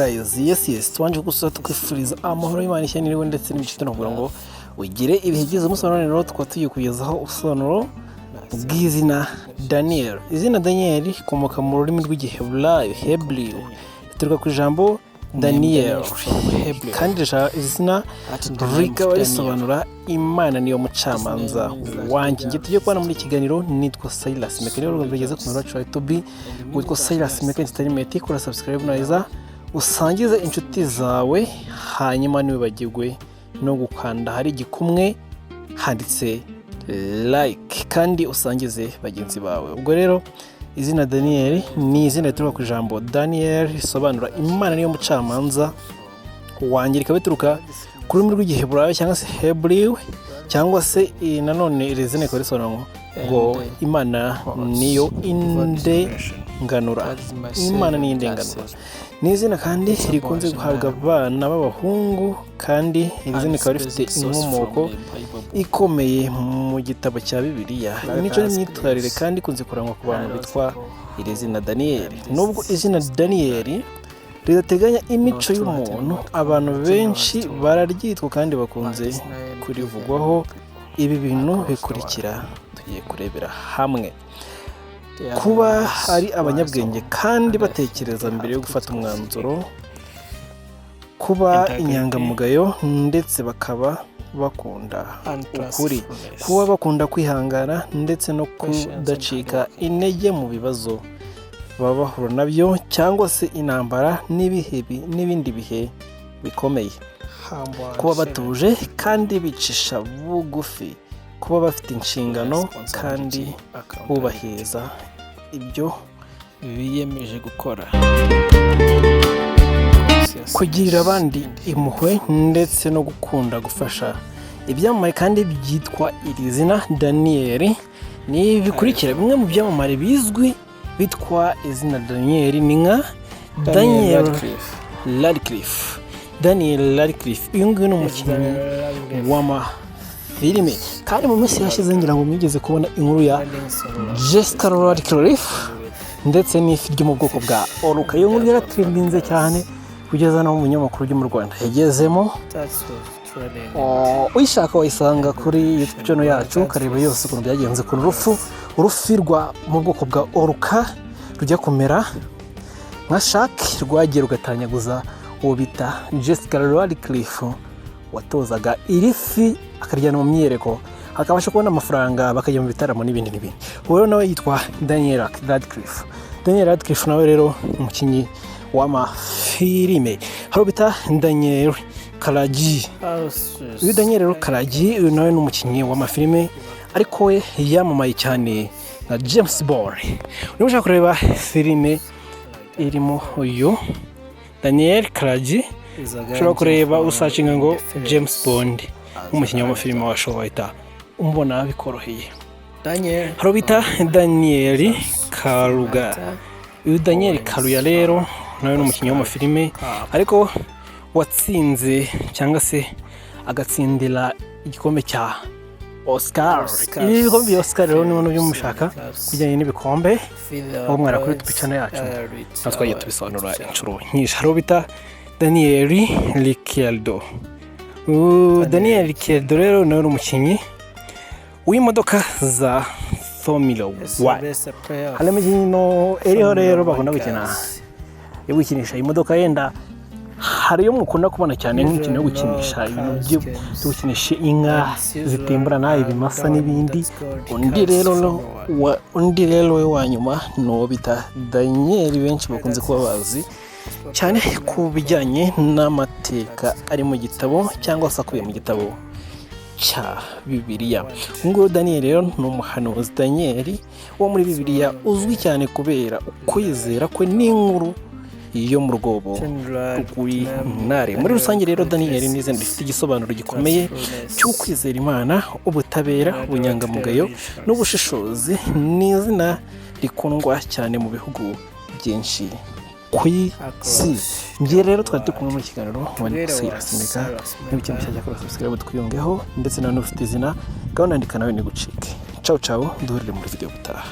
guys, yes twanje gusa twifuriza amahoro y'Imana ishyanirewe ndetse n'imico navuga ngo ugire ibihe byiza umusobanuro twatuye kugezaho ubusobanuro bw'izina Daniel. Izina Daniel komoka mu rurimi rw'Igiheburayo Hebrew, rituruka ku ijambo Daniel kandi izina rikaba risobanura Imana niyo mucamanza wanjye. Ngiye tujye kubana muri kiganiro nitwa Silas Mekaniro rugeze ku muracu wa YouTube witwa Silas Mekaniro Entertainment. Kora subscribe neza usangize inshuti zawe, hanyuma niwe bagirwe no gukanda hari igikumwe handitse like kandi usangize bagenzi bawe. Ubwo rero izina Daniel ni izina rituruka ku ijambo Daniel risobanura Imana niyo mucamanza wanjye, rikaba rituruka ku rurimi rw'Igiheburayo cyangwa se Hebrew, cyangwa se nanone iri zina rikaba risobanura ngo Imana niyo indenganura. Imana niyo indenganura ni izina kandi rikunze guhabwa abana b'abahungu, kandi iri zina rikaba rifite inkomoko ikomeye mu gitabo cya Bibiliya, imico n'imyitwarire, kandi ikunze kurangwa ku bantu bitwa iri zina Daniel. Nubwo izina Daniel ridateganya imico y'umuntu, abantu benshi bararyitwa kandi bakunze kurivugwaho ibi bintu bikurikira tugiye kurebera hamwe: kuba ari abanyabwenge kandi batekereza mbere yo gufata umwanzuro, kuba inyangamugayo ndetse bakaba bakunda ukuri, kuba bakunda kwihangana ndetse no kudacika intege mu bibazo baba bahura nabyo cyangwa se intambara n'ibindi bihe bikomeye, kuba batuje kandi bicisha bugufi, kuba bafite inshingano kandi bubahiriza ibyo biyemeje gukora, kugirira abandi impuhwe ndetse no gukunda gufasha. Ibyamamare kandi byitwa iri zina Daniel ni bikurikira: bimwe mu byamamare bizwi bitwa izina Daniel ni nka Daniel Radcliffe. Daniel Radcliffe uyu nguyu ni umukinnyi w'amafilime, kandi mu minsi yashize ngira ngo mwigeze kubona inkuru ya Jessica Radcliffe ndetse n'ifi ryo mu bwoko bwa Oruka. Iyo nkuru yaratrendinze cyane kugeza no mu binyamakuru byo mu Rwanda yagezemo. Uyishaka wayisanga kuri YouTube channel yacu, kareba yose ukuntu byagenze ku urufi rwa mu bwoko bwa Oruka rujya kumera nka shark rwagiye rugatanyaguza uwo bita Jessica Radcliffe watozaga iri fi akaryana mu myereko akabasha kubona amafaranga bakajya mu bitaramo n'ibindi n'ibindi. Uwo nawe yitwa Daniel Radcliffe. Daniel Radcliffe nawe rero umukinnyi w'amafilime, hari bita Daniel Karagi. Uyu Daniel rero Karagi uyu nawe ni umukinnyi w'amafilime, ariko we yamamaye cyane na James Bond. Niba ushaka kureba filime irimo uyu Daniel Karagi, ushobora kureba usacinga ngo James Bond, umukinnyi w'amafilime washoboye umbona bikoroheye. Hari bita Daniel Kaluga. Uyu Daniel Kaluga rero nawe ni umukinnyi w'amafilime, ariko watsinze cyangwa se agatsindira igikombe cya Oscar. Ibi bikombe bya Oscar rero nibo byumushaka kujyanye n'ibikombe aho mwara kuri tupicana yacu natwaye tubisobanura inshuro nyinshi. Hari bita Daniel Ricciardo. Daniel Ricciardo rero nawe umukinnyi w'imodoka za Formula 1. Hano imikino iriho rero bakunda gukina yo gukinisha imodoka, yenda hari yo mukunda kubona cyane nk'imikino yo gukinisha ibintu byo gukinisha inka zitemburana, ibimasa n'ibindi. Undi rero we wa nyuma no bita Daniel, benshi bakunze kuba bazi cyane ku bijyanye n'amateka ari mu gitabo cyangwa se akuye mu gitabo cya Bibiliya. Ngo Daniel rero ni umuhanuzi Daniel wo muri Bibiliya uzwi cyane kubera ukwizera kwe n'inkuru yo mu rwobo rw'ukuri ntare. Muri rusange rero Daniel ni izina rifite igisobanuro gikomeye cy'ukwizera Imana, ubutabera, ubunyangamugayo n'ubushishozi. Ni izina rikundwa cyane mu bihugu byinshi ku isi. Ngiye rero twari kumwe muri kiganiro wani Silas Mekaniro n'ibikintu cyajya kora subscribe twiyongeho, ndetse nawe ufite izina gahunda ndika nawe ni gucike. Ciao duhurire muri video gutaha.